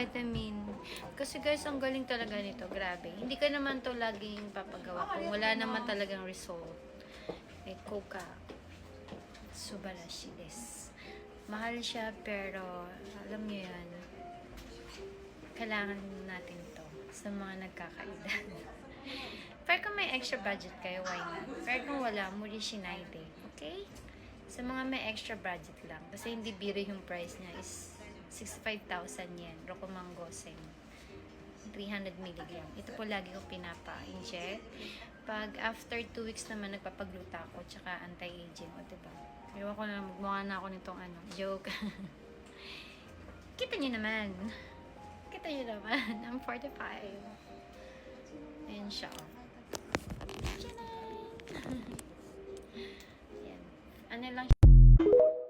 vitamin. Kasi guys, ang galing talaga nito. Grabe. Hindi ka naman to laging papagawa kung wala naman talagang result. May Coca. Subarashi desu. Mahal siya, pero alam niyo yan. Kailangan natin to sa mga nagkakaedad. Pero kung may extra budget kayo, why not? Pero kung wala, muri shinai de. Okay? Sa mga may extra budget lang. Kasi hindi biro yung price niya is 65,000 yen. Rokuman gosen. 300 mg. Ito po lagi ko pinapa-inject. Pag after 2 weeks naman, nagpapagluta ako. Tsaka anti-aging. O, diba? Ewan ko na, magmukha na ako nitong ano. Joke. Kita nyo naman. Kita nyo naman. I'm 45. Ayan siya. Yan. Ano lang